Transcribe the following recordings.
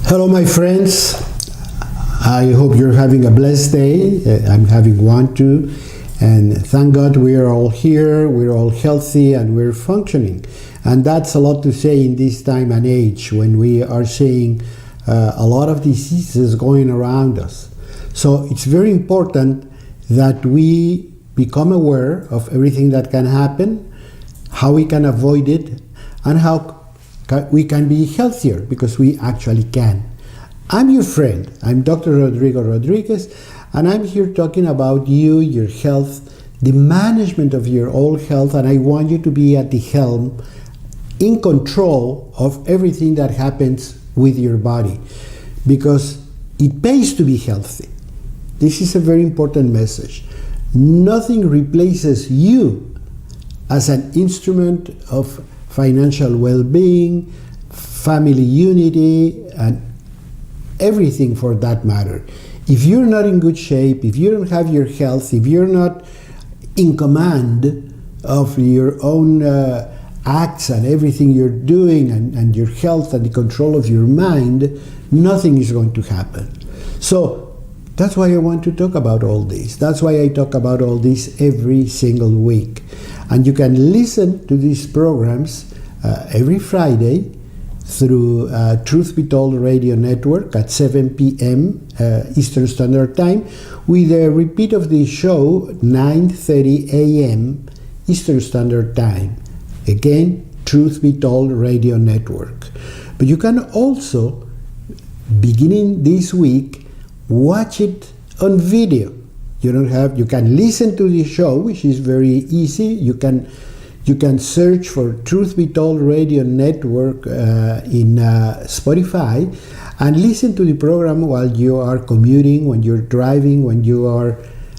Hello, my friends. I hope you're having a blessed day. I'm having one too. And thank God we are all here, we're all healthy, and we're functioning. And that's a lot to say in this time and age when we are seeing a lot of diseases going around us. So it's very important that we become aware of everything that can happen, how we can avoid it, and how we can be healthier, because we actually can. I'm your friend. I'm Dr. Rodrigo Rodriguez, and I'm here talking about you, your health, the management of your own health, and I want you to be at the helm, in control of everything that happens with your body, because it pays to be healthy. This is a very important message. Nothing replaces you as an instrument of financial well-being, family unity, and everything for that matter. If you're not in good shape, if you don't have your health, if you're not in command of your own acts and everything you're doing, and your health and the control of your mind, nothing is going to happen. So that's why I want to talk about all this. That's why I talk about all this every single week. And you can listen to these programs every Friday through Truth Be Told Radio Network at 7 p.m. Eastern Standard Time, with a repeat of the show 9:30 a.m. Eastern Standard Time. Again, Truth Be Told Radio Network. But you can also, beginning this week, watch it on video. You can listen to the show, which is very easy. You can search for Truth Be Told Radio Network in Spotify and listen to the program while you are commuting, when you're driving, when you are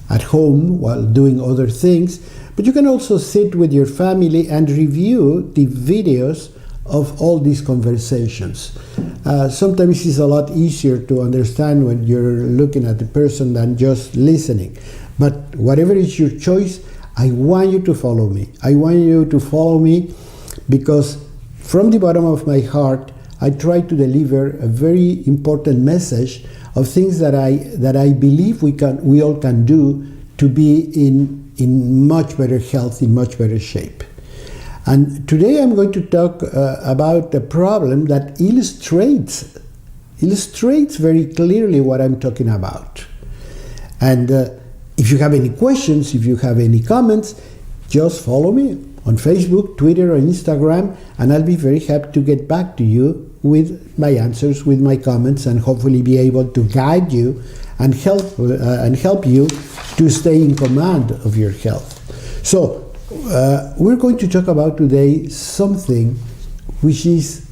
at home, while doing other things. But you can also sit with your family and review the videos of all these conversations. Sometimes it's a lot easier to understand when you're looking at the person than just listening. But whatever is your choice, I want you to follow me. I want you to follow me because from the bottom of my heart, I try to deliver a very important message of things that I believe we all can do to be in much better health, in much better shape. And today I'm going to talk about a problem that illustrates very clearly what I'm talking about. And if you have any questions, if you have any comments, just follow me on Facebook, Twitter, or Instagram, and I'll be very happy to get back to you with my answers, with my comments, and hopefully be able to guide you and help you to stay in command of your health. So we're going to talk about today something which is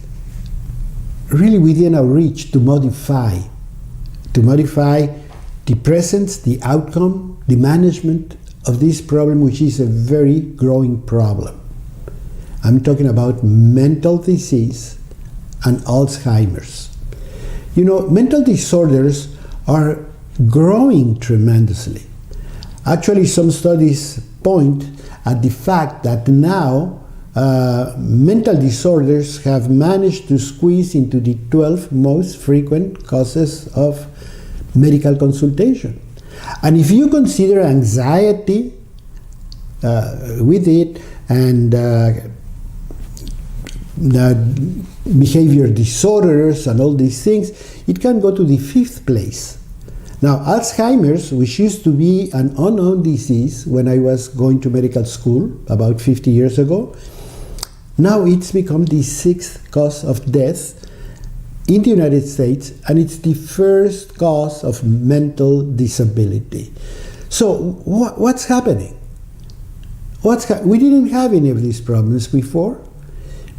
really within our reach to modify the presence, the outcome, the management of this problem, which is a very growing problem. I'm talking about mental disease and Alzheimer's. Mental disorders are growing tremendously. Actually, some studies point at the fact that now mental disorders have managed to squeeze into the 12 most frequent causes of medical consultation. And if you consider anxiety with it and behavior disorders and all these things, it can go to the 5th place. Now, Alzheimer's, which used to be an unknown disease when I was going to medical school about 50 years ago, now it's become the 6th cause of death in the United States, and it's the first cause of mental disability. So what's happening? We didn't have any of these problems before,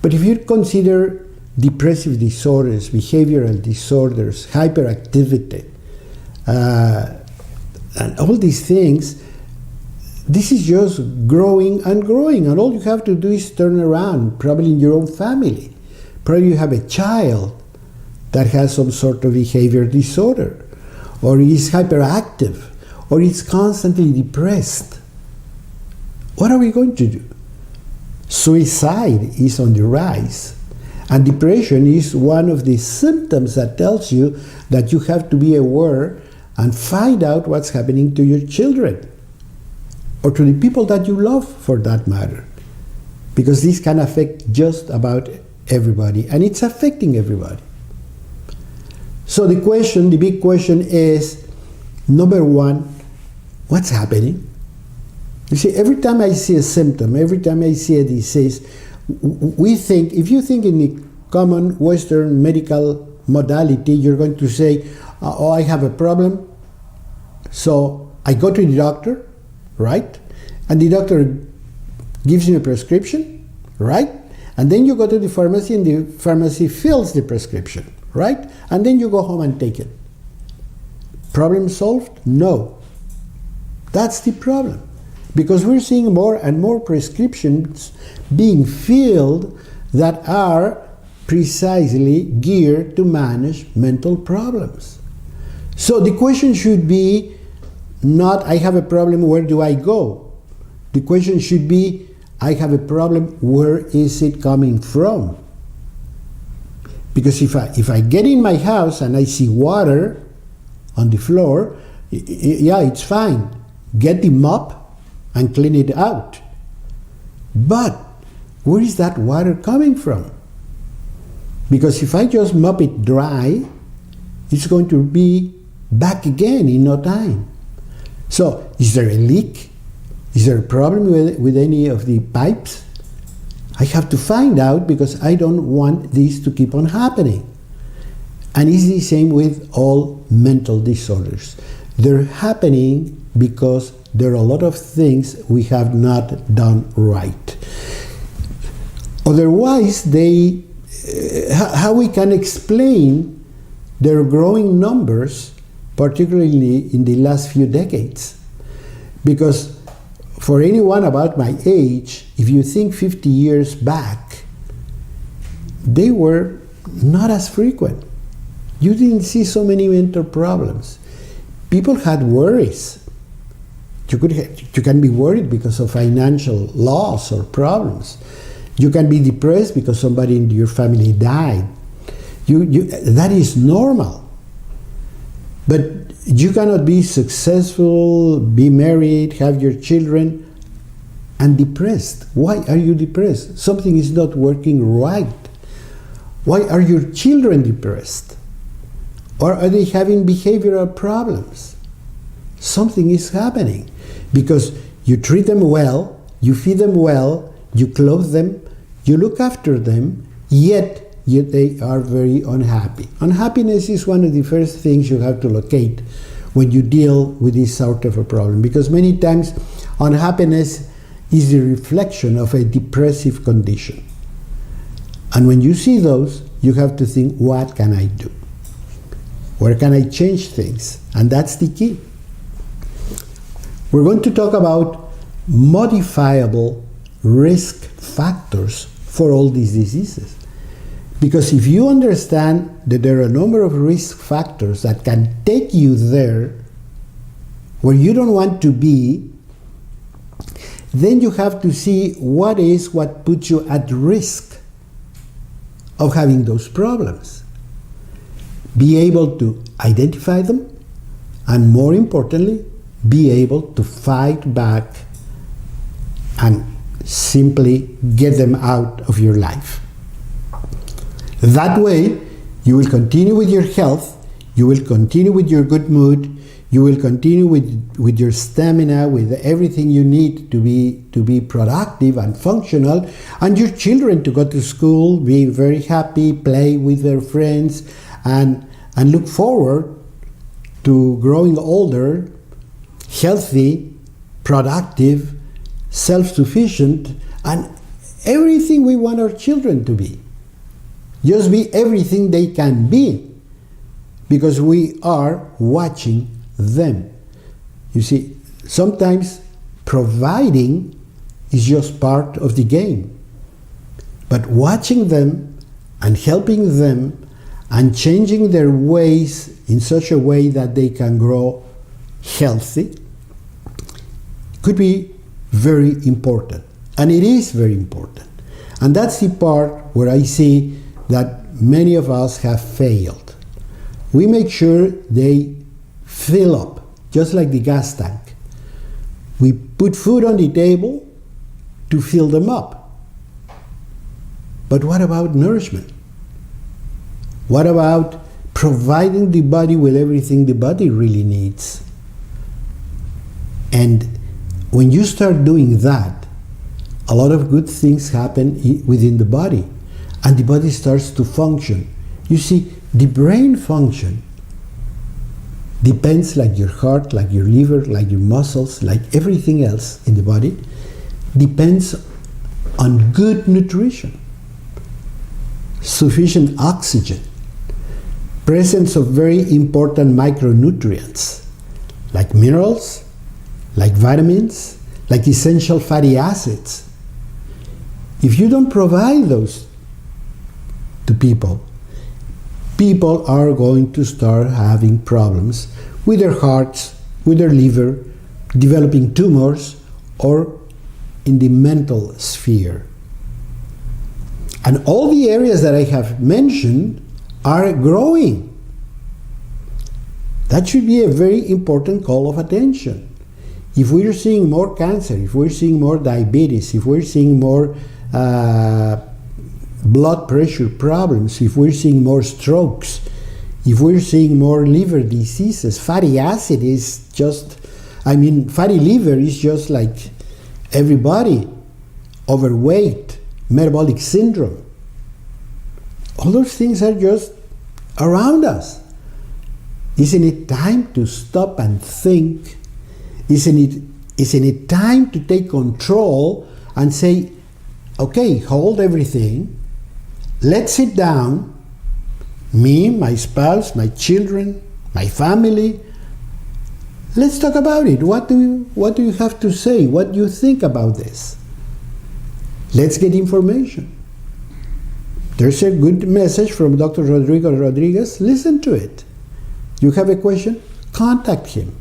but if you consider depressive disorders, behavioral disorders, hyperactivity, and all these things, this is just growing and growing, and all you have to do is turn around, probably in your own family. Probably you have a child that has some sort of behavior disorder, or is hyperactive, or is constantly depressed. What are we going to do? Suicide is on the rise. And depression is one of the symptoms that tells you that you have to be aware and find out what's happening to your children or to the people that you love, for that matter. Because this can affect just about everybody, and it's affecting everybody. So the big question is, number one, what's happening? You see, every time I see a symptom, every time I see a disease, if you think in the common Western medical modality, you're going to say, oh, I have a problem, so I go to the doctor, right? And the doctor gives you a prescription, right? And then you go to the pharmacy and the pharmacy fills the prescription, right? And then you go home and take it. Problem solved? No. That's the problem. Because we're seeing more and more prescriptions being filled that are precisely geared to manage mental problems. So the question should be not, I have a problem, where do I go? The question should be, I have a problem, where is it coming from? Because if I get in my house and I see water on the floor, yeah, it's fine. Get the mop and clean it out. But where is that water coming from? Because if I just mop it dry, it's going to be back again in no time. So is there a leak? Is there a problem with any of the pipes? I have to find out, because I don't want this to keep on happening. And it's the same with all mental disorders. They're happening because there are a lot of things we have not done right. Otherwise, how we can explain their growing numbers, particularly in the last few decades? Because for anyone about my age, if you think 50 years back, they were not as frequent. You didn't see so many mental problems. People had worries. You can be worried because of financial loss or problems. You can be depressed because somebody in your family died. That is normal. But you cannot be successful, be married, have your children, and depressed. Why are you depressed? Something is not working right. Why are your children depressed? Or are they having behavioral problems? Something is happening. Because you treat them well, you feed them well, you clothe them, you look after them, yet they are very unhappy. Unhappiness is one of the first things you have to locate when you deal with this sort of a problem, because many times unhappiness is the reflection of a depressive condition. And when you see those, you have to think, what can I do? Where can I change things? And that's the key. We're going to talk about modifiable risk factors for all these diseases. Because if you understand that there are a number of risk factors that can take you there where you don't want to be, then you have to see what puts you at risk of having those problems. Be able to identify them, and more importantly, be able to fight back and simply get them out of your life. That way, you will continue with your health, you will continue with your good mood, you will continue with your stamina, with everything you need to be productive and functional, and your children to go to school, be very happy, play with their friends, and look forward to growing older, healthy, productive, self-sufficient, and everything we want our children to be. Just be everything they can be, because we are watching them. You see, sometimes providing is just part of the game, but watching them and helping them and changing their ways in such a way that they can grow healthy could be very important. And it is very important. And that's the part where I see that many of us have failed. We make sure they fill up, just like the gas tank. We put food on the table to fill them up. But what about nourishment? What about providing the body with everything the body really needs? And when you start doing that, a lot of good things happen within the body, and the body starts to function. You see, the brain function depends, like your heart, like your liver, like your muscles, like everything else in the body, depends on good nutrition, sufficient oxygen, presence of very important micronutrients, like minerals, like vitamins, like essential fatty acids. If you don't provide those to people, people are going to start having problems with their hearts, with their liver, developing tumors, or in the mental sphere. And all the areas that I have mentioned are growing. That should be a very important call of attention. If we're seeing more cancer, if we're seeing more diabetes, if we're seeing more blood pressure problems, if we're seeing more strokes, if we're seeing more liver diseases, fatty acid is just, fatty liver is just like everybody, overweight, metabolic syndrome. All those things are just around us. Isn't it time to stop and think? Isn't it time to take control and say, okay, hold everything, let's sit down, me, my spouse, my children, my family, let's talk about it. What do you have to say? What do you think about this? Let's get information. There's a good message from Dr. Rodrigo Rodriguez. Listen to it. You have a question? Contact him.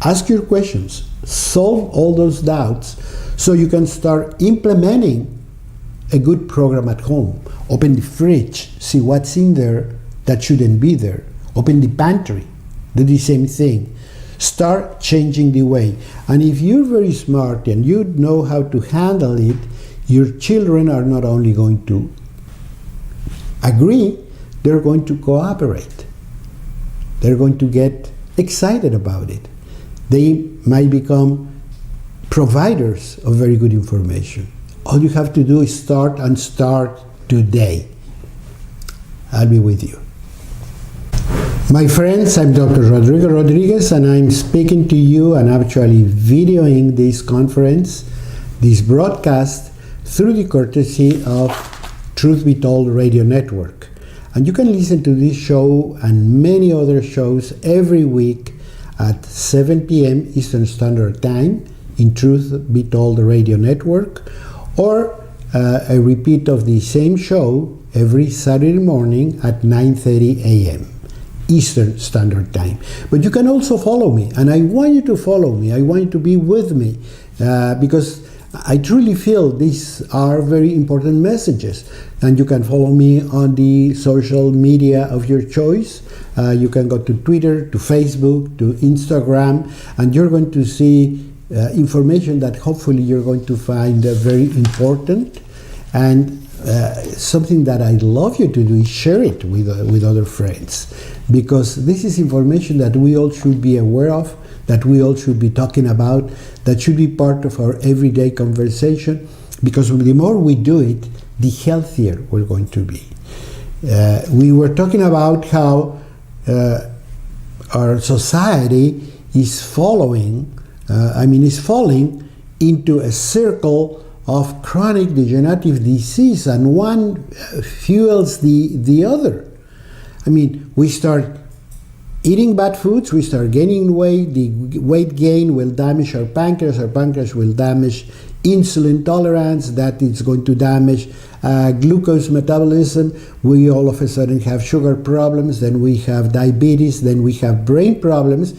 Ask your questions. Solve all those doubts so you can start implementing a good program at home. Open the fridge, see what's in there that shouldn't be there. Open the pantry, do the same thing. Start changing the way. And if you're very smart and you know how to handle it, your children are not only going to agree, they're going to cooperate. They're going to get excited about it. They might become providers of very good information. All you have to do is start today. I'll be with you. My friends, I'm Dr. Rodrigo Rodriguez, and I'm speaking to you and actually videoing this conference, this broadcast, through the courtesy of Truth Be Told Radio Network. And you can listen to this show and many other shows every week at 7 p.m. Eastern Standard Time in Truth Be Told Radio Network, or a repeat of the same show every Saturday morning at 9:30 a.m. Eastern Standard Time. But you can also follow me, and I want you to follow me. I want you to be with me because I truly feel these are very important messages. And you can follow me on the social media of your choice. You can go to Twitter, to Facebook, to Instagram, and you're going to see information that hopefully you're going to find very important. And something that I'd love you to do is share it with other friends, because this is information that we all should be aware of, that we all should be talking about, that should be part of our everyday conversation, because the more we do it, the healthier we're going to be. We were talking about how our society is falling into a circle of chronic degenerative disease, and one fuels the other. We start eating bad foods, we start gaining weight, the weight gain will damage our pancreas will damage insulin tolerance, that is going to damage glucose metabolism, we all of a sudden have sugar problems, then we have diabetes, then we have brain problems,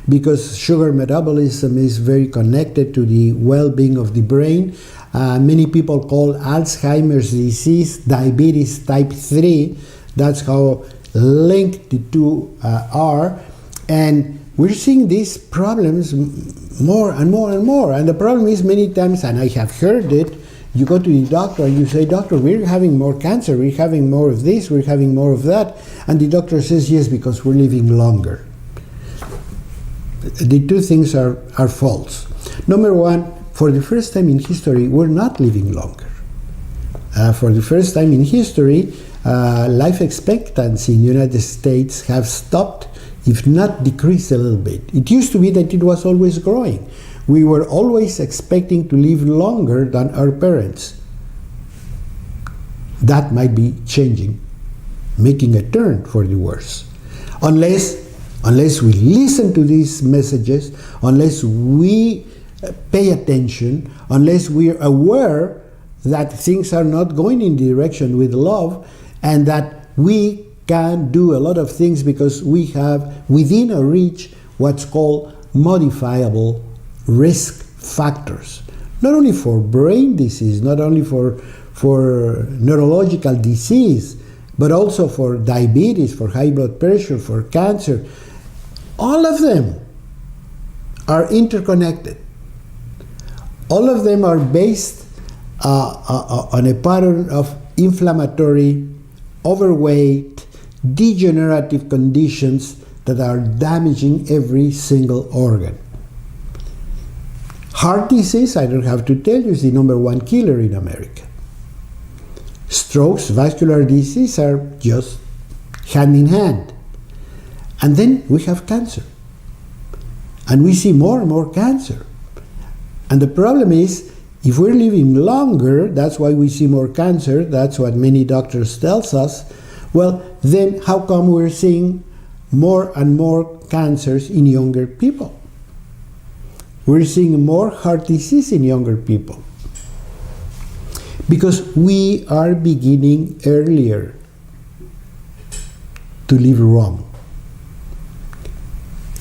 because sugar metabolism is very connected to the well-being of the brain. Many people call Alzheimer's disease diabetes type 3. That's how linked the two are. And we're seeing these problems more and more and more. And the problem is, many times, and I have heard it, you go to the doctor and you say, doctor, we're having more cancer, we're having more of this, we're having more of that. And the doctor says, yes, because we're living longer. The two things are false. Number one, for the first time in history, we're not living longer. For the first time in history, life expectancy in the United States have stopped, if not decreased a little bit. It used to be that it was always growing. We were always expecting to live longer than our parents. That might be changing, making a turn for the worse. Unless we listen to these messages, unless we pay attention, unless we're aware that things are not going in the direction with love, and that we can do a lot of things because we have within our reach what's called modifiable risk factors. Not only for brain disease, not only for neurological disease, but also for diabetes, for high blood pressure, for cancer. All of them are interconnected. All of them are based on a pattern of inflammatory, overweight, degenerative conditions that are damaging every single organ. Heart disease, I don't have to tell you, is the number one killer in America. Strokes, vascular disease are just hand in hand. And then we have cancer. And we see more and more cancer. And the problem is, if we're living longer, that's why we see more cancer, that's what many doctors tells us, well, then how come we're seeing more and more cancers in younger people? We're seeing more heart disease in younger people. Because we are beginning earlier to live wrong.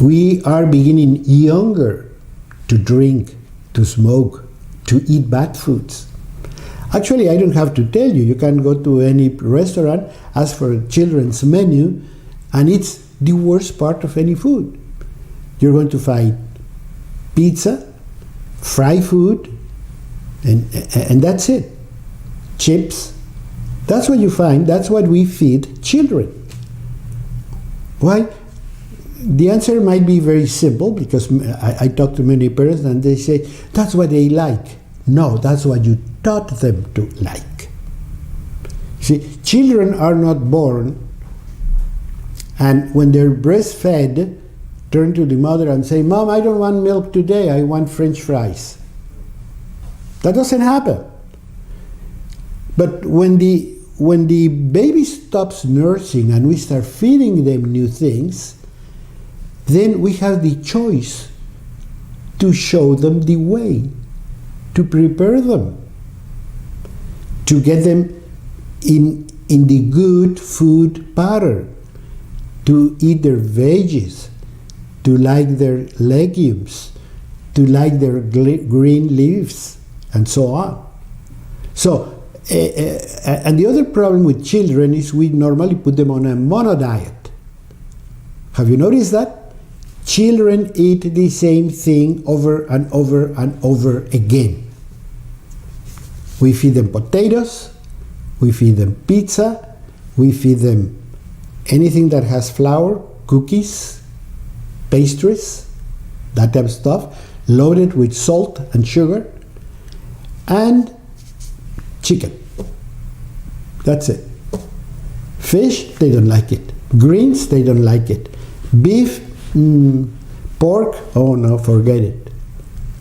We are beginning younger to drink, to smoke, to eat bad foods. Actually, I don't have to tell you. You can go to any restaurant, ask for a children's menu, and it's the worst part of any food. You're going to find pizza, fried food, and that's it. Chips. That's what you find. That's what we feed children. Why? The answer might be very simple, because I talk to many parents and they say, that's what they like. No, that's what you taught them to like. See, children are not born, and when they're breastfed, turn to the mother and say, Mom, I don't want milk today, I want French fries. That doesn't happen. But when the baby stops nursing and we start feeding them new things, then we have the choice to show them the way, to prepare them, to get them in the good food pattern, to eat their veggies, to like their legumes, to like their green leaves, and so on. So, and the other problem with children is we normally put them on a mono diet. Have you noticed that? Children eat the same thing over and over and over again. We feed them potatoes, we feed them pizza, we feed them anything that has flour, cookies, pastries, that type of stuff, loaded with salt and sugar, and chicken. That's it. Fish, they don't like it. Greens, they don't like it. Beef, pork, oh no, forget it.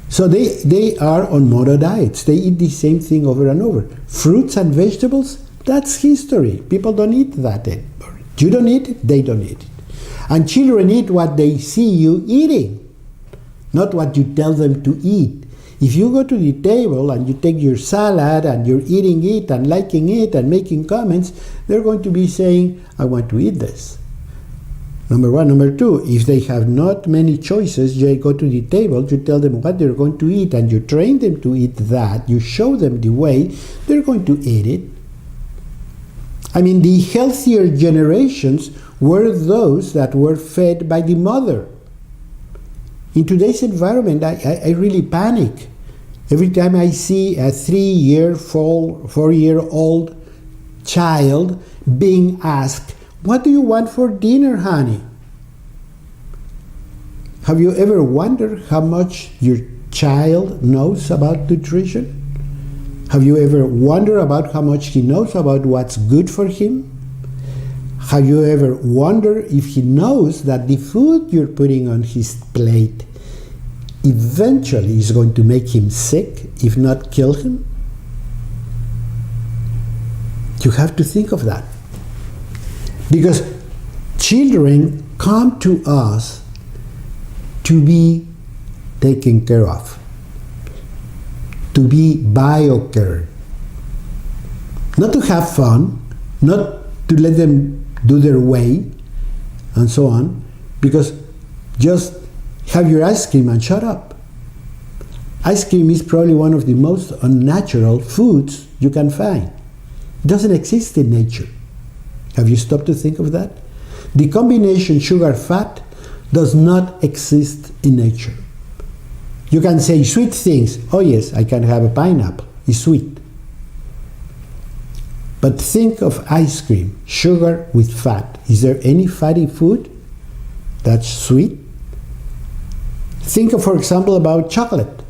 So they are on mono diets. They eat the same thing over and over. Fruits and vegetables, that's history. People don't eat that anymore. You don't eat it, they don't eat it. And children eat what they see you eating, not what you tell them to eat. If you go to the table and you take your salad and you're eating it and liking it and making comments, they're going to be saying, I want to eat this. Number one. Number two, if they have not many choices, you go to the table, you tell them what they're going to eat, and you train them to eat that, you show them the way, they're going to eat it. I mean, the healthier generations were those that were fed by the mother. In today's environment, I really panic. Every time I see a 3-year, 4-year-old child being asked, "What do you want for dinner, honey?" Have you ever wondered how much your child knows about nutrition? Have you ever wondered about how much he knows about what's good for him? Have you ever wondered if he knows that the food you're putting on his plate eventually is going to make him sick, if not kill him? You have to think of that. Because children come to us to be taken care of, to be BioCare, not to have fun, not to let them do their way, and so on, because just have your ice cream and shut up. Ice cream is probably one of the most unnatural foods you can find. It doesn't exist in nature. Have you stopped to think of that? The combination sugar-fat does not exist in nature. You can say sweet things. Oh yes, I can have a pineapple. It's sweet. But think of ice cream, sugar with fat. Is there any fatty food that's sweet? Think of, for example, about chocolate.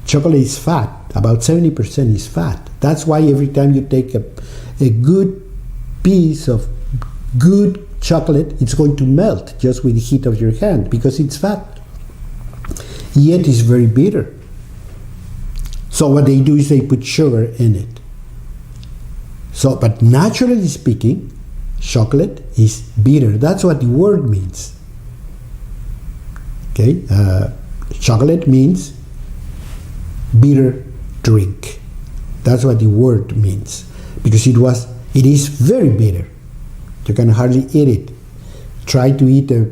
Chocolate is fat. About 70% is fat. That's why every time you take a good piece of good chocolate, it's going to melt just with the heat of your hand because it's fat. Yet it's very bitter. So what they do is they put sugar in it. So, but naturally speaking, chocolate is bitter. That's what the word means. Okay, chocolate means bitter drink. That's what the word means, because it is very bitter. You can hardly eat it. Try to eat a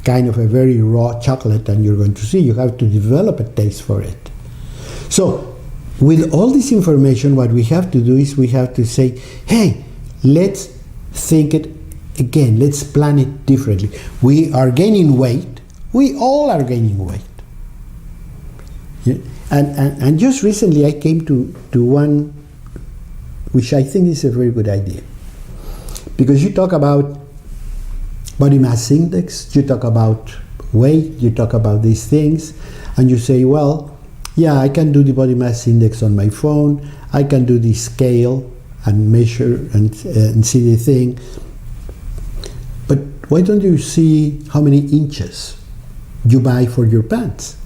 kind of a very raw chocolate and you're going to see you have to develop a taste for it. So with all this information, what we have to do is we have to say, hey, let's think it again. Let's plan it differently. We are gaining weight. We all are gaining weight. Yeah? And just recently I came to one which I think is a very good idea. Because you talk about body mass index, you talk about weight, you talk about these things, and you say, well, yeah, I can do the body mass index on my phone, I can do the scale and measure and see the thing. But why don't you see how many inches you buy for your pants?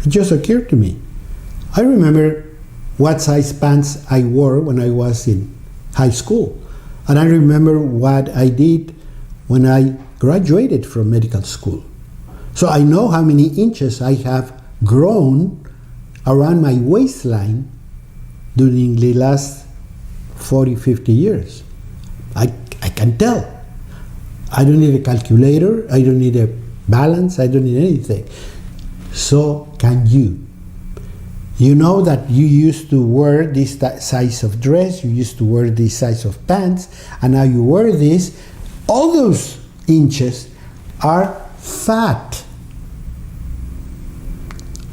It just occurred to me. I remember what size pants I wore when I was in high school. And I remember what I did when I graduated from medical school. So I know how many inches I have grown around my waistline during the last 40, 50 years. I can tell. I don't need a calculator, I don't need a balance, I don't need anything. So can you. You know that you used to wear this size of dress, you used to wear this size of pants, and now you wear this. All those inches are fat.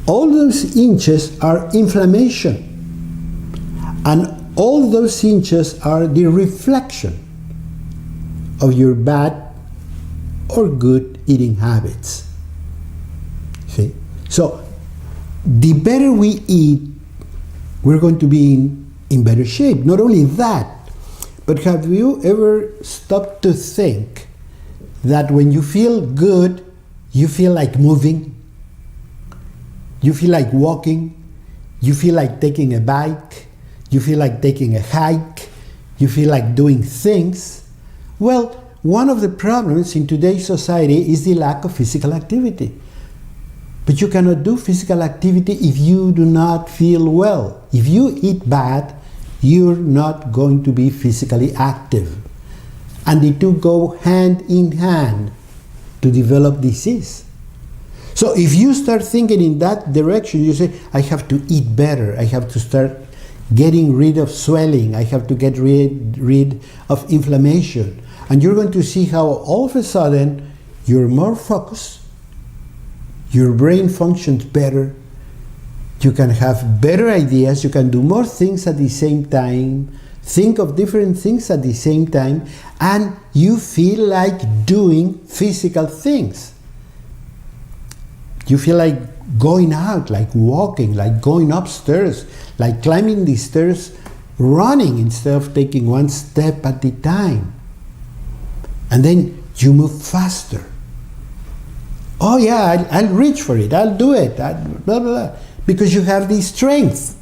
All those inches are inflammation. And all those inches are the reflection of your bad or good eating habits. See? So, the better we eat, we're going to be in better shape. Not only that, but have you ever stopped to think that when you feel good, you feel like moving, you feel like walking, you feel like taking a bike, you feel like taking a hike, you feel like doing things? Well, one of the problems in today's society is the lack of physical activity. But you cannot do physical activity if you do not feel well. If you eat bad, you're not going to be physically active. And the two go hand in hand to develop disease. So if you start thinking in that direction, you say, I have to eat better, I have to start getting rid of swelling, I have to get rid of inflammation. And you're going to see how all of a sudden you're more focused, your brain functions better, you can have better ideas, you can do more things at the same time, think of different things at the same time, and you feel like doing physical things. You feel like going out, like walking, like going upstairs, like climbing the stairs, running instead of taking one step at a time. And then you move faster. Oh yeah, I'll reach for it, I'll do it, blah, blah, blah, because you have the strength.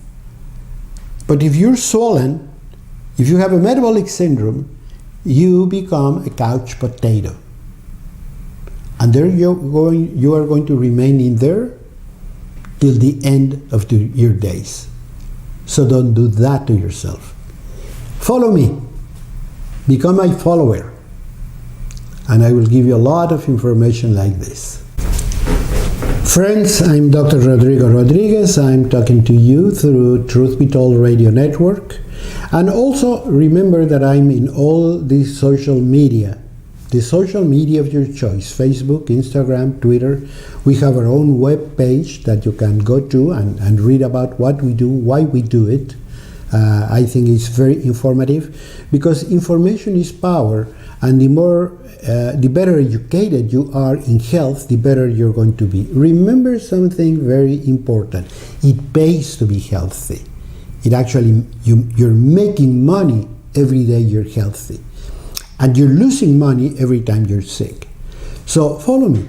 But if you're swollen, if you have a metabolic syndrome, you become a couch potato. And there you are going to remain in there till the end of your days. So don't do that to yourself. Follow me. Become my follower. And I will give you a lot of information like this. Friends, I'm Dr. Rodrigo Rodriguez. I'm talking to you through Truth Be Told Radio Network. And also remember that I'm in all the social media of your choice, Facebook, Instagram, Twitter. We have our own web page that you can go to and read about what we do, why we do it. I think it's very informative because information is power, and the better educated you are in health, the better you're going to be. Remember something very important. It pays to be healthy. It actually, you're making money every day you're healthy. And you're losing money every time you're sick. So follow me.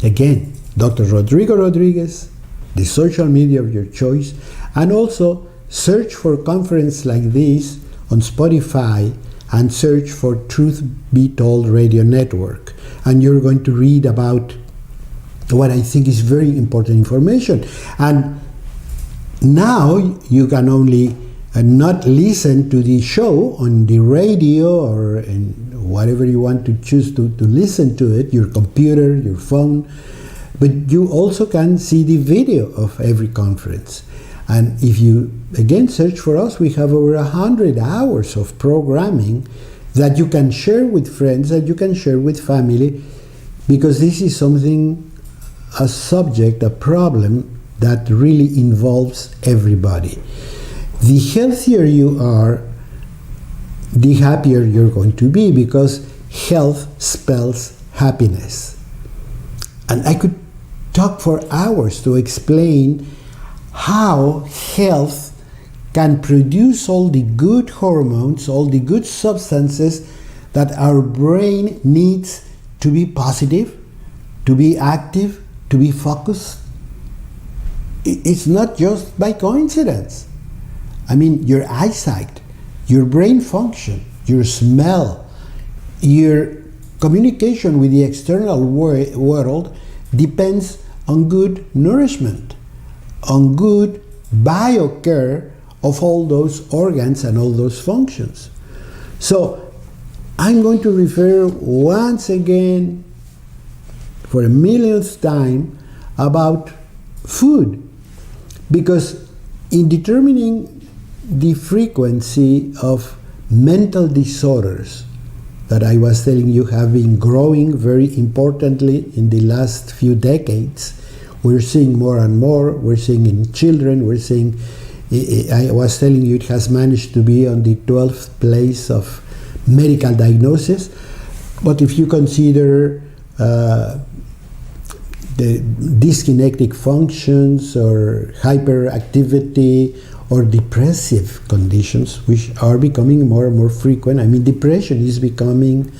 Again, Dr. Rodrigo Rodriguez, the social media of your choice, and also search for conferences like this on Spotify and search for Truth Be Told Radio Network. And you're going to read about what I think is very important information. And now you can only not listen to the show on the radio or in whatever you want to choose to listen to it, your computer, your phone, but you also can see the video of every conference. And if you, again, search for us, we have over 100 hours of programming that you can share with friends, that you can share with family, because this is something, a subject, a problem that really involves everybody. The healthier you are, the happier you're going to be, because health spells happiness. And I could talk for hours to explain how health can produce all the good hormones, all the good substances that our brain needs to be positive, to be active, to be focused. It's not just by coincidence. I mean, your eyesight, your brain function, your smell, your communication with the external world depends on good nourishment, on good BioCare of all those organs and all those functions. So I'm going to refer once again for a millionth time about food, because in determining the frequency of mental disorders that I was telling you have been growing very importantly in the last few decades, we're seeing more and more. We're seeing in children, we're seeing, I was telling you, it has managed to be on the 12th place of medical diagnosis. But if you consider the dyskinetic functions or hyperactivity or depressive conditions, which are becoming more and more frequent. I mean, depression is becoming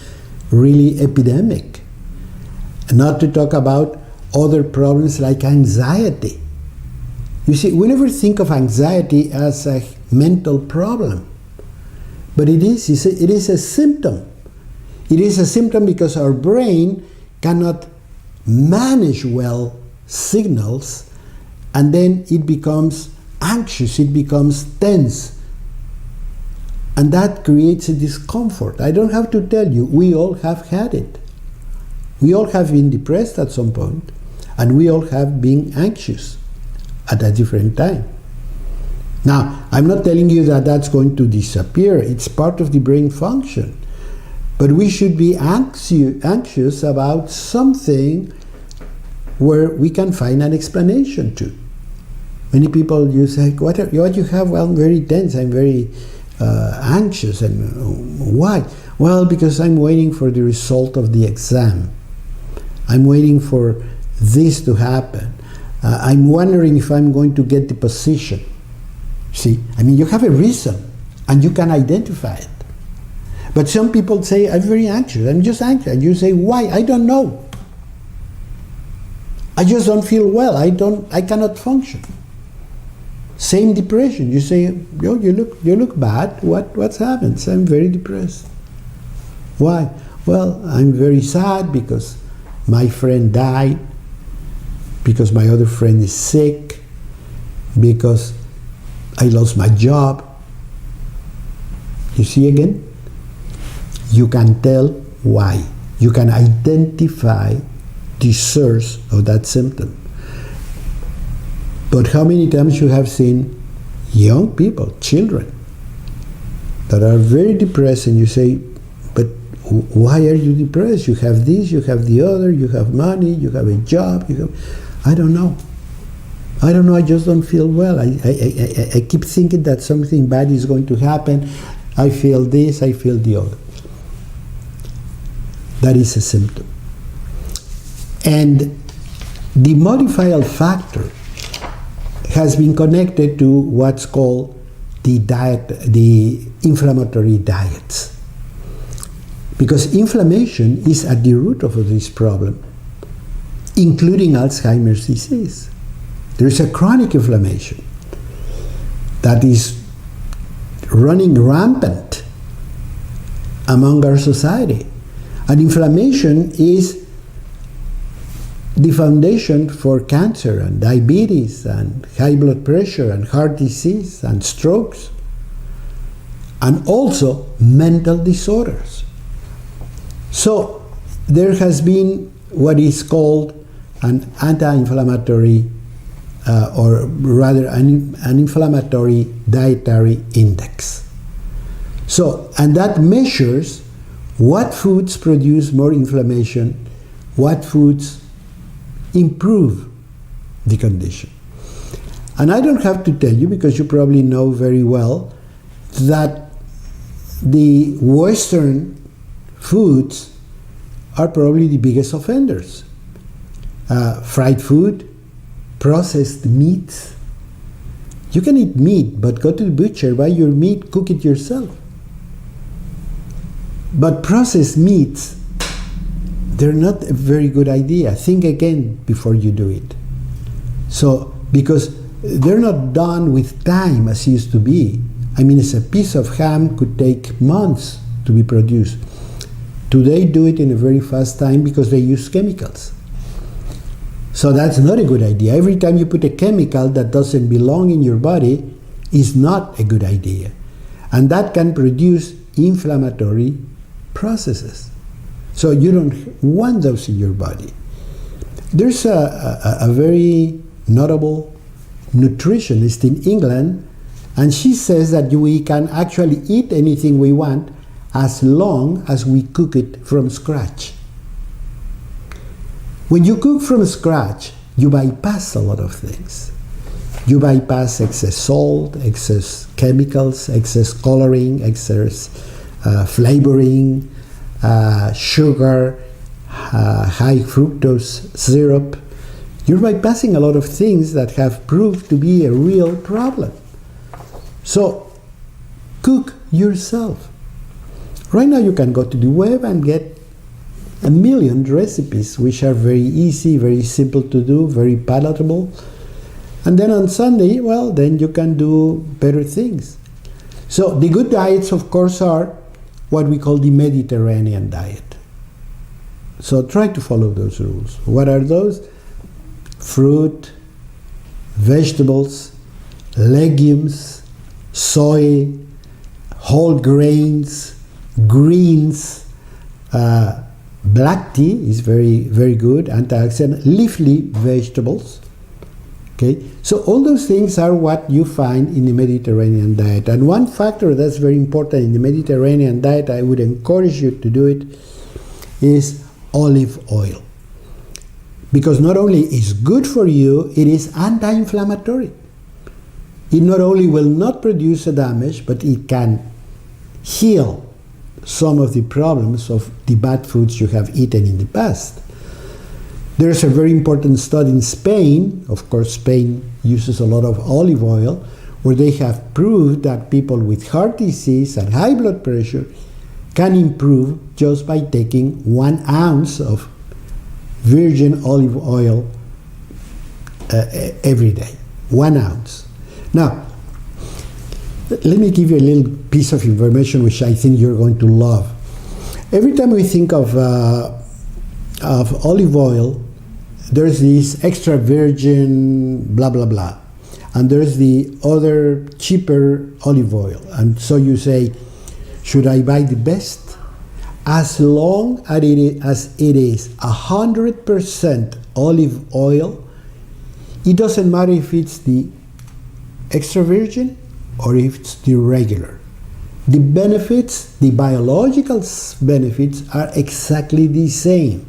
really epidemic. Not to talk about other problems like anxiety. You see, we never think of anxiety as a mental problem, but it is a symptom. It is a symptom because our brain cannot manage well signals, and then it becomes anxious, it becomes tense. And that creates a discomfort. I don't have to tell you, we all have had it. We all have been depressed at some point, and we all have been anxious at a different time. Now, I'm not telling you that that's going to disappear. It's part of the brain function. But we should be anxious about something where we can find an explanation to. Many people, you say, what you have? Well, I'm very tense, I'm very anxious. And why? Well, because I'm waiting for the result of the exam. I'm waiting for this to happen. I'm wondering if I'm going to get the position. See, I mean, you have a reason, and you can identify it. But some people say, I'm very anxious, I'm just anxious. And you say, why? I don't know. I just don't feel well, I cannot function. Same depression. You say, yo, you look bad. What's happened? So I'm very depressed. Why? Well, I'm very sad because my friend died, because my other friend is sick, because I lost my job. You see again? You can tell why. You can identify the source of that symptom. But how many times you have seen young people, children, that are very depressed, and you say, but why are you depressed? You have this, you have the other, you have money, you have a job, I don't know. I don't know, I just don't feel well. I keep thinking that something bad is going to happen. I feel this, I feel the other. That is a symptom. And the modifiable factor has been connected to what's called the inflammatory diets. Because inflammation is at the root of this problem, including Alzheimer's disease. There is a chronic inflammation that is running rampant among our society. And inflammation is the foundation for cancer and diabetes and high blood pressure and heart disease and strokes, and also mental disorders. So there has been what is called an anti-inflammatory or rather an inflammatory dietary index. So, and that measures what foods produce more inflammation, what foods improve the condition. And I don't have to tell you, because you probably know very well, that the Western foods are probably the biggest offenders. Fried food, processed meats. You can eat meat, but go to the butcher, buy your meat, cook it yourself. But processed meats, they're not a very good idea. Think again before you do it. So, because they're not done with time as used to be. I mean, a piece of ham could take months to be produced. Today, do it in a very fast time because they use chemicals. So that's not a good idea. Every time you put a chemical that doesn't belong in your body is not a good idea. And that can produce inflammatory processes. So you don't want those in your body. There's a very notable nutritionist in England, and she says that we can actually eat anything we want as long as we cook it from scratch. When you cook from scratch, you bypass a lot of things. You bypass excess salt, excess chemicals, excess coloring, excess flavoring, sugar, high fructose syrup. You're bypassing a lot of things that have proved to be a real problem. So, cook yourself. Right now you can go to the web and get a million recipes which are very easy, very simple to do, very palatable. And then on Sunday, well, then you can do better things. So the good diets, of course, are what we call the Mediterranean diet. So try to follow those rules. What are those? Fruit, vegetables, legumes, soy, whole grains, greens, black tea is very, very good, antioxidant, leafy vegetables. Okay, so all those things are what you find in the Mediterranean diet. And one factor that's very important in the Mediterranean diet, I would encourage you to do it, is olive oil. Because not only is good for you, it is anti-inflammatory. It not only will not produce a damage, but it can heal some of the problems of the bad foods you have eaten in the past. There's a very important study in Spain, of course Spain uses a lot of olive oil, where they have proved that people with heart disease and high blood pressure can improve just by taking 1 ounce of virgin olive oil every day. 1 ounce. Now, let me give you a little piece of information which I think you're going to love. Every time we think of olive oil, there's this extra virgin blah blah blah, and there's the other cheaper olive oil. And so you say, should I buy the best? As long as it is 100% olive oil, it doesn't matter if it's the extra virgin or if it's the regular. The benefits, the biological benefits, are exactly the same.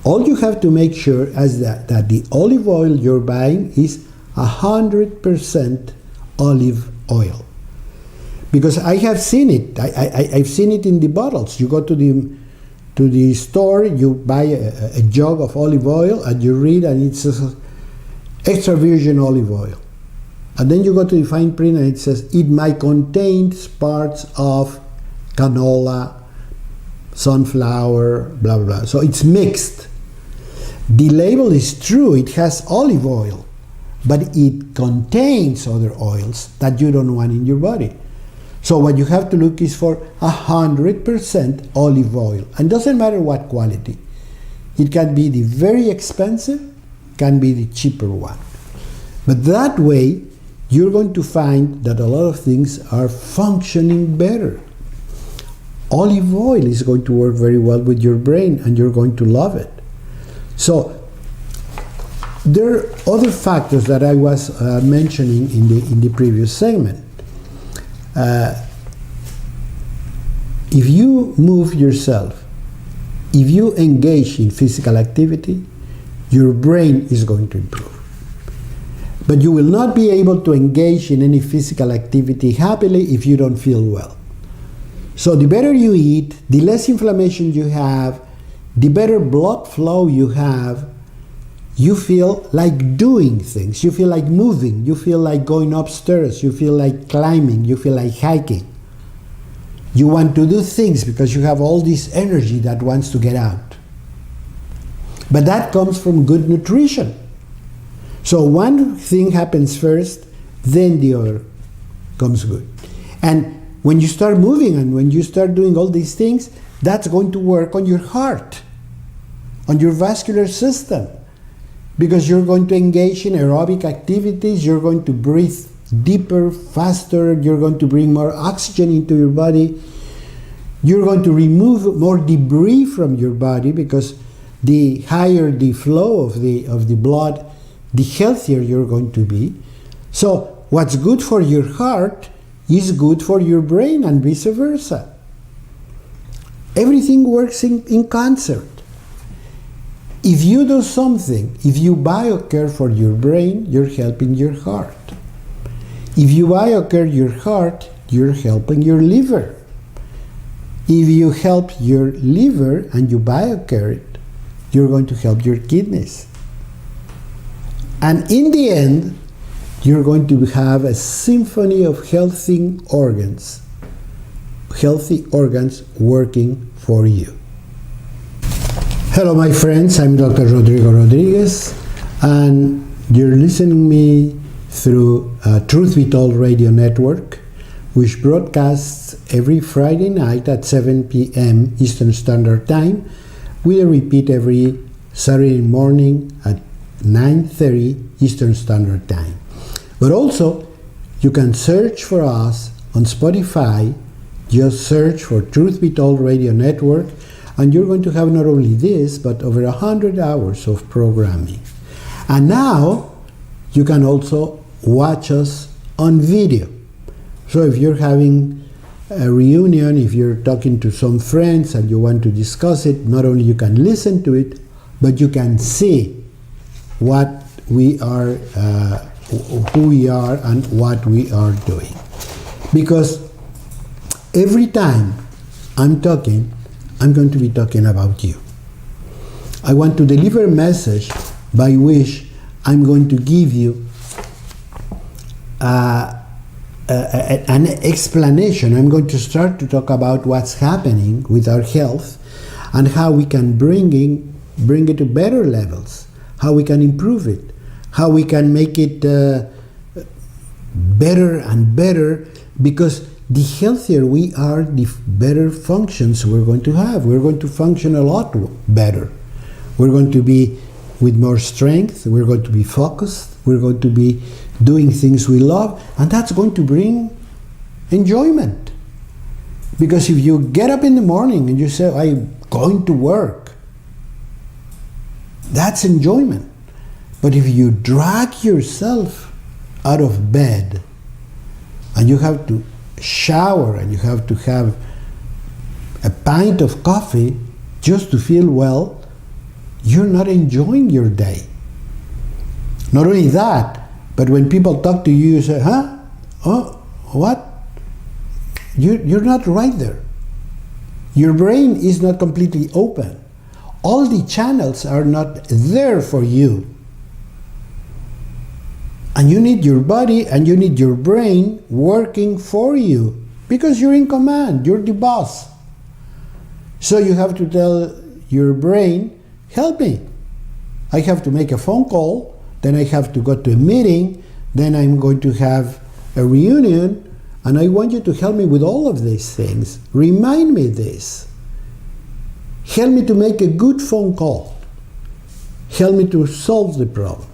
All you have to make sure is that the olive oil you're buying is 100% olive oil. Because I have seen it. I've seen it in the bottles. You go to the store, you buy a jug of olive oil, and you read, and it says extra virgin olive oil. And then you go to the fine print, and it says it might contain parts of canola, sunflower, blah blah blah. So it's mixed. The label is true, it has olive oil, but it contains other oils that you don't want in your body. So what you have to look is for 100% olive oil. And doesn't matter what quality. It can be the very expensive, can be the cheaper one. But that way, you're going to find that a lot of things are functioning better. Olive oil is going to work very well with your brain, and you're going to love it. So there are other factors that I was mentioning in the previous segment. If you move yourself, if you engage in physical activity, your brain is going to improve. But you will not be able to engage in any physical activity happily if you don't feel well. So the better you eat, the less inflammation you have, the better blood flow you have, you feel like doing things, you feel like moving, you feel like going upstairs, you feel like climbing, you feel like hiking. You want to do things because you have all this energy that wants to get out. But that comes from good nutrition. So one thing happens first, then the other comes good. And when you start moving and when you start doing all these things, that's going to work on your heart, on your vascular system, because you're going to engage in aerobic activities, you're going to breathe deeper, faster, you're going to bring more oxygen into your body, you're going to remove more debris from your body, because the higher the flow of the blood, the healthier you're going to be. So what's good for your heart is good for your brain, and vice versa. Everything works in concert. If you do something, if you BioCare for your brain, you're helping your heart. If you BioCare your heart, you're helping your liver. If you help your liver and you BioCare it, you're going to help your kidneys. And in the end, you're going to have a symphony of healthy organs working for you. Hello my friends, I'm Dr. Rodrigo Rodriguez, and you're listening me through Truth Be Told Radio Network, which broadcasts every Friday night at 7 p.m. Eastern Standard Time, with a repeat every Saturday morning at 9:30 Eastern Standard Time. But also, you can search for us on Spotify. Just search for Truth Be Told Radio Network, and you're going to have not only this, but over 100 hours of programming. And now you can also watch us on video. So if you're having a reunion, if you're talking to some friends and you want to discuss it, not only you can listen to it, but you can see what we are, who we are, and what we are doing. Because every time I'm talking, I'm going to be talking about you. I want to deliver a message by which I'm going to give you an explanation. I'm going to start to talk about what's happening with our health and how we can bring it to better levels, how we can improve it, how we can make it better and better, because the healthier we are, the better functions we're going to have. We're going to function a lot better. We're going to be with more strength, we're going to be focused, we're going to be doing things we love, and that's going to bring enjoyment. Because if you get up in the morning and you say, I'm going to work, that's enjoyment. But if you drag yourself out of bed and you have to shower and you have to have a pint of coffee just to feel well, you're not enjoying your day. Not only that, but when people talk to you, you say, huh? Oh, what? You're not right there. Your brain is not completely open. All the channels are not there for you. And you need your body and you need your brain working for you, because you're in command, you're the boss. So you have to tell your brain, help me. I have to make a phone call, then I have to go to a meeting, then I'm going to have a reunion, and I want you to help me with all of these things. Remind me this. Help me to make a good phone call. Help me to solve the problems.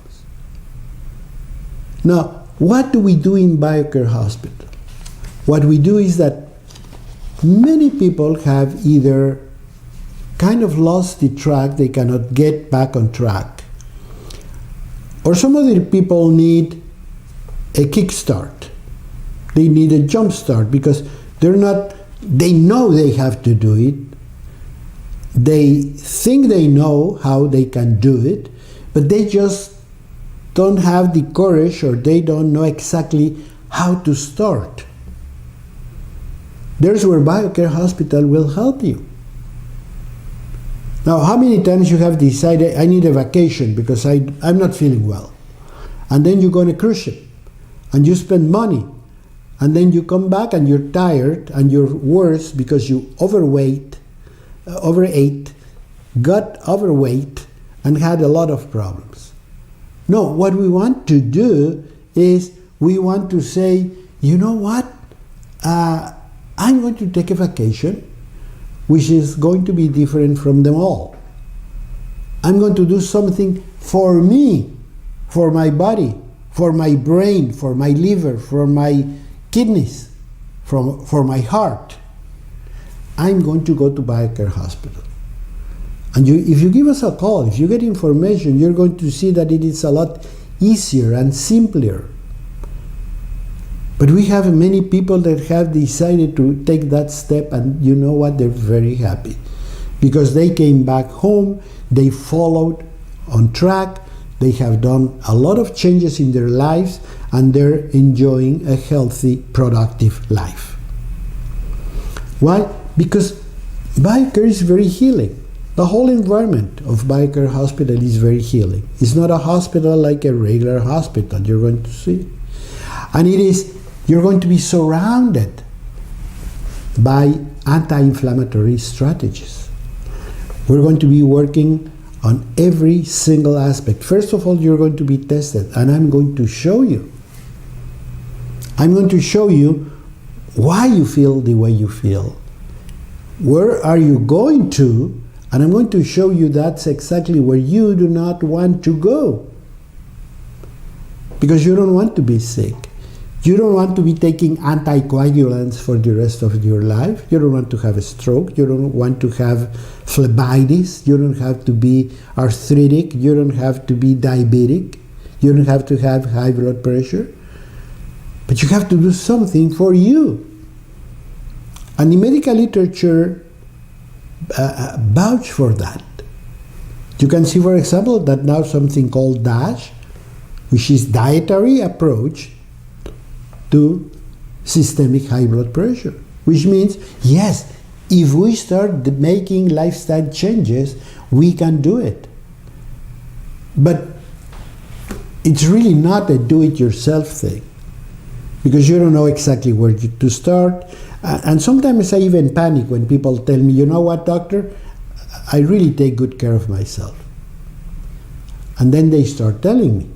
Now, what do we do in BioCare Hospital? What we do is that many people have either kind of lost the track, they cannot get back on track, or some other people need a kickstart. They need a jump start because they know they have to do it. They think they know how they can do it, but they just don't have the courage, or they don't know exactly how to start. There's where BioCare Hospital will help you. Now, how many times you have decided, I need a vacation because I'm not feeling well, and then you go on a cruise ship and you spend money, and then you come back and you're tired and you're worse because you overate, got overweight, and had a lot of problems. No, what we want to do is we want to say, you know what, I'm going to take a vacation which is going to be different from them all. I'm going to do something for me, for my body, for my brain, for my liver, for my kidneys, for my heart. I'm going to go to BioCare Hospital. And if you give us a call, if you get information, you're going to see that it is a lot easier and simpler. But we have many people that have decided to take that step, and you know what? They're very happy because they came back home, they followed on track, they have done a lot of changes in their lives, and they're enjoying a healthy, productive life. Why? Because BioCare is very healing. The whole environment of BioCare Hospital is very healing. It's not a hospital like a regular hospital you're going to see. And you're going to be surrounded by anti-inflammatory strategies. We're going to be working on every single aspect. First of all, you're going to be tested, and I'm going to show you. I'm going to show you why you feel the way you feel. Where are you going to? And I'm going to show you that's exactly where you do not want to go. Because you don't want to be sick. You don't want to be taking anticoagulants for the rest of your life. You don't want to have a stroke. You don't want to have phlebitis. You don't have to be arthritic. You don't have to be diabetic. You don't have to have high blood pressure. But you have to do something for you. And the medical literature vouch for that. You can see, for example, that now something called DASH, which is dietary approach to systemic high blood pressure, which means, yes, if we start making lifestyle changes, we can do it. But it's really not a do-it-yourself thing, because you don't know exactly where to start. And sometimes I even panic when people tell me, you know what, doctor, I really take good care of myself. And then they start telling me.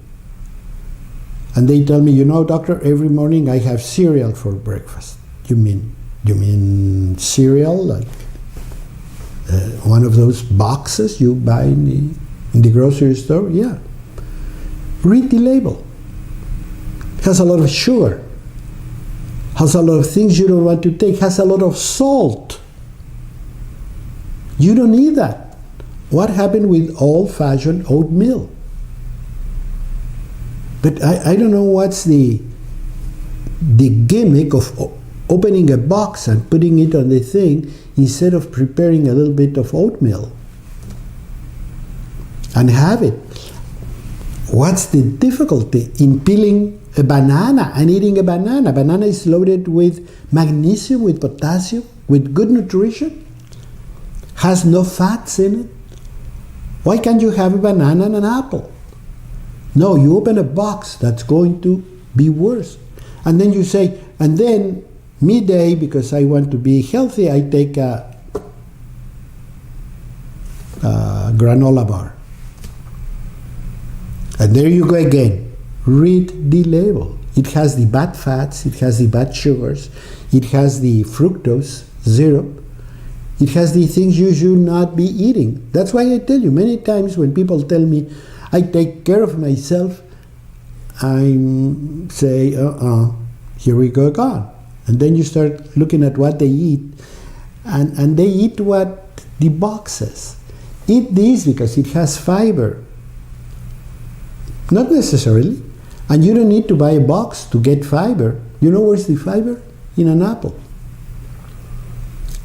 And they tell me, you know, doctor, every morning I have cereal for breakfast. You mean cereal, like one of those boxes you buy in the grocery store? Yeah. Read the label. It has a lot of sugar. Has a lot of things you don't want to take. Has a lot of salt. You don't need that. What happened with old-fashioned oatmeal? But I don't know what's the gimmick of opening a box and putting it on the thing instead of preparing a little bit of oatmeal and have it. What's the difficulty in peeling a banana and eating a banana? Banana is loaded with magnesium, with potassium, with good nutrition, has no fats in it. Why can't you have a banana and an apple? No, you open a box, that's going to be worse. And then you say, and then midday, because I want to be healthy, I take a granola bar. And there you go again. Read the label. It has the bad fats, it has the bad sugars, it has the fructose syrup, it has the things you should not be eating. That's why I tell you, many times when people tell me, I take care of myself, I say, here we go again. And then you start looking at what they eat, and they eat what the box says. Eat this because it has fiber. Not necessarily. And you don't need to buy a box to get fiber. You know where's the fiber? In an apple.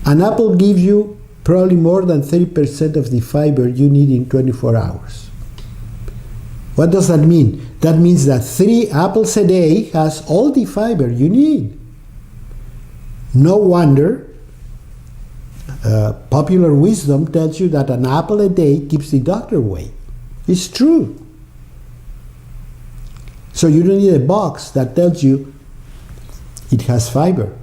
An apple gives you probably more than 30% of the fiber you need in 24 hours. What does that mean? That means that 3 apples a day has all the fiber you need. No wonder popular wisdom tells you that an apple a day keeps the doctor away. It's true. So you don't need a box that tells you it has fiber.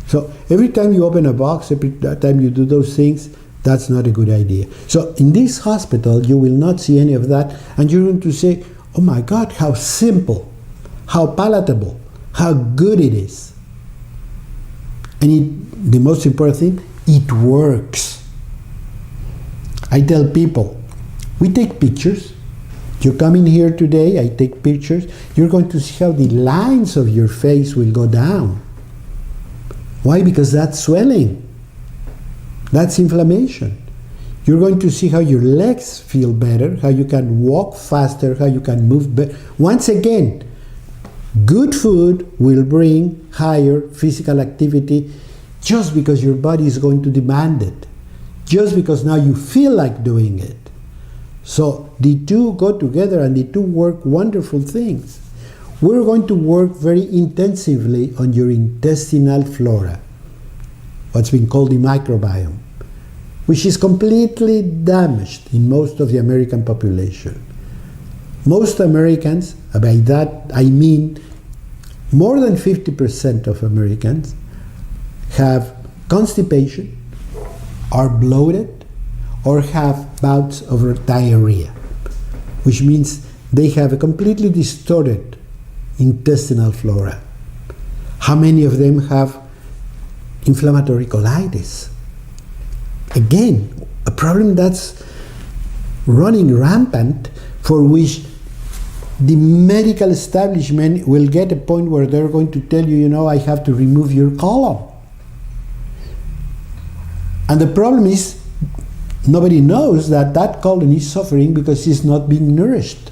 So every time you open a box, every time you do those things, that's not a good idea. So in this hospital, you will not see any of that, and you're going to say, oh my God, how simple, how palatable, how good it is. And the most important thing, it works. I tell people, we take pictures. You come in here today, I take pictures. You're going to see how the lines of your face will go down. Why? Because that's swelling. That's inflammation. You're going to see how your legs feel better, how you can walk faster, how you can move better. Once again, good food will bring higher physical activity just because your body is going to demand it, just because now you feel like doing it. So the two go together and the two work wonderful things. We're going to work very intensively on your intestinal flora, what's been called the microbiome, which is completely damaged in most of the American population. Most Americans, by that I mean more than 50% of Americans, have constipation, are bloated, or have bouts of diarrhea, which means they have a completely distorted intestinal flora. How many of them have inflammatory colitis? Again, a problem that's running rampant, for which the medical establishment will get a point where they're going to tell you, I have to remove your colon. And the problem is, nobody knows that that colon is suffering because it's not being nourished.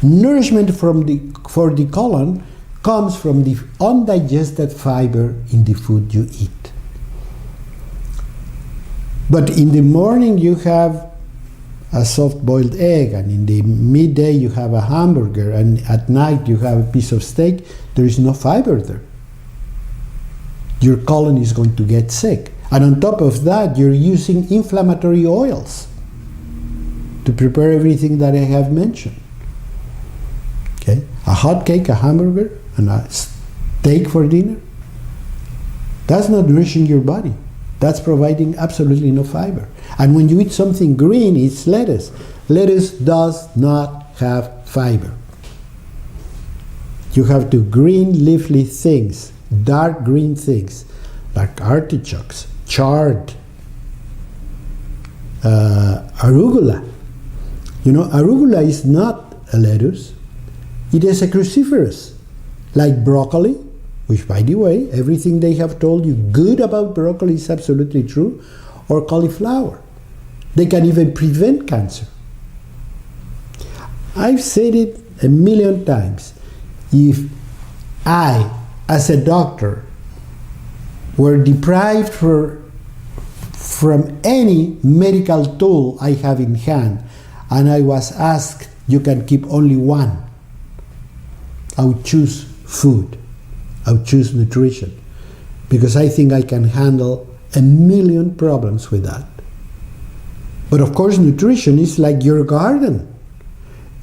Nourishment for the colon comes from the undigested fiber in the food you eat. But in the morning you have a soft-boiled egg, and in the midday you have a hamburger, and at night you have a piece of steak. There is no fiber there. Your colon is going to get sick. And on top of that, you're using inflammatory oils to prepare everything that I have mentioned. Okay? A hot cake, a hamburger, and a steak for dinner, that's not nourishing your body. That's providing absolutely no fiber. And when you eat something green, it's lettuce. Lettuce does not have fiber. You have to green leafy things, dark green things, like artichokes, chard, arugula. Arugula is not a lettuce. It is a cruciferous, like broccoli, which, by the way, everything they have told you good about broccoli is absolutely true, or cauliflower. They can even prevent cancer. I've said it a million times. If I, as a doctor, were deprived from any medical tool I have in hand, and I was asked, you can keep only one, I would choose food. I would choose nutrition, because I think I can handle a million problems with that. But of course, nutrition is like your garden.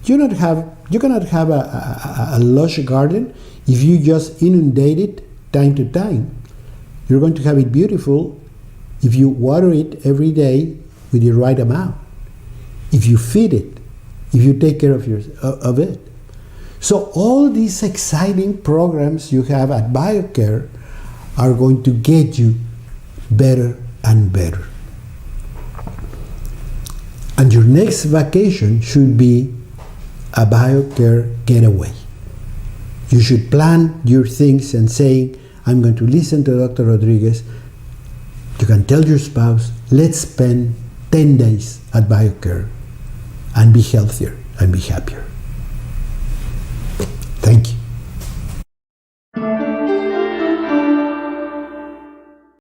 You cannot have a lush garden if you just inundate it time to time. You're going to have it beautiful if you water it every day with the right amount, if you feed it, if you take care of it. So all these exciting programs you have at BioCare are going to get you better and better. And your next vacation should be a BioCare getaway. You should plan your things and say, I'm going to listen to Dr. Rodriguez. You can tell your spouse, let's spend 10 days at BioCare and be healthier and be happier. Thank you.